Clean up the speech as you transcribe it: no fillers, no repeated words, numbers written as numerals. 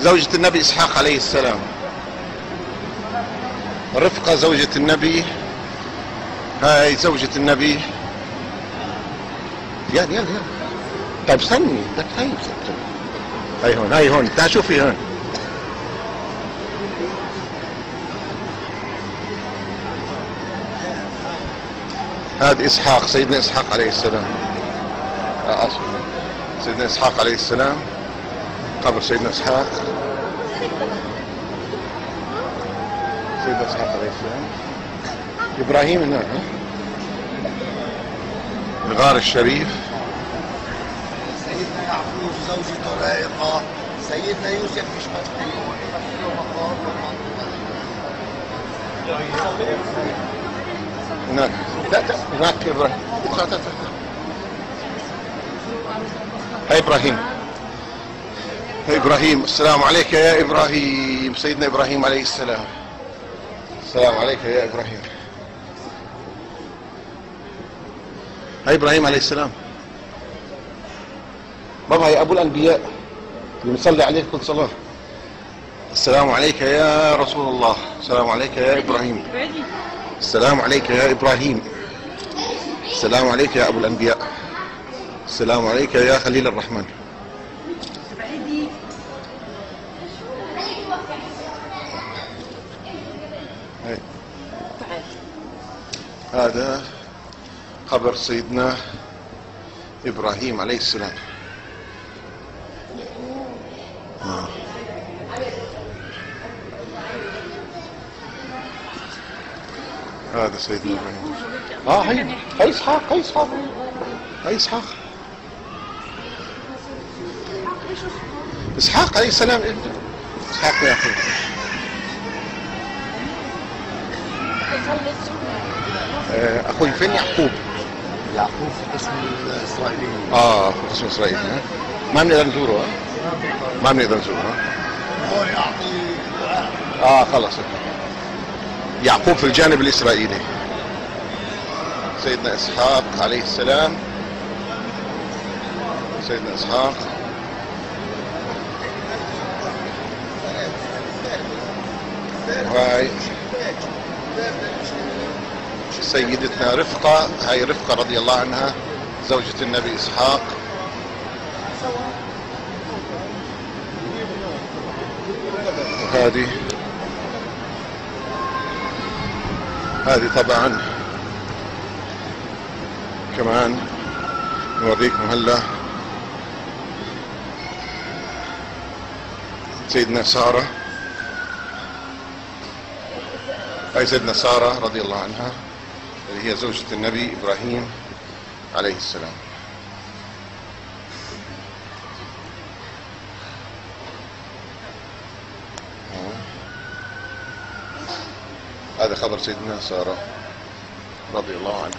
زوجة النبي إسحاق عليه السلام، رفقة زوجة النبي، هاي زوجة النبي. يلا يلا يلا. طيب استني، هاي هون، هاي هون، تعال شوفي هون. هذا إسحاق، سيدنا إسحاق عليه السلام. أصل سيدنا إسحاق عليه السلام، قبر سيدنا إسحاق، سيدنا إسحاق عليه السلام. إبراهيم هناك، الغار الشريف. سيدنا يعقوب زوجته رائقة، سيدنا يوسف مش مدفون. هناك لا هناك إبراهيم. هاي إبراهيم، هاي إبراهيم. السلام عليك يا إبراهيم، سيدنا إبراهيم عليه السلام. السلام عليك يا إبراهيم. هاي إبراهيم عليه السلام. بابا يا أبو الأنبياء اللي بنصلي عليك كل صلاة. السلام عليك يا رسول الله، السلام عليك يا إبراهيم، السلام عليك يا إبراهيم، السلام عليك يا أبو الأنبياء، السلام عليك يا خليل الرحمن. هذا قبر سيدنا إبراهيم عليه السلام. هذا سيدنا إبراهيم. هاي إسحاق، هاي إسحاق، هاي إسحاق، إسحاق عليه السلام. إسحاق يا أخي. أخوي فين يعقوب؟ يعقوب في قسم الإسرائيلي. في قسم إسرائيل. ما بنقدر نزوره، ما بنقدر نزوره. هو يعطي خلص. يعقوب في الجانب الإسرائيلي. سيدنا إسحاق عليه السلام، سيدنا إسحاق. وهاي سيدتنا رفقة، هاي رفقة رضي الله عنها زوجة النبي إسحاق. هذه طبعا كمان نوريكم هلا سيدنا سارة. هاي سيدنا سارة رضي الله عنها اللي هي زوجة النبي إبراهيم عليه السلام. هذا خبر سيدنا سارة رضي الله عنها.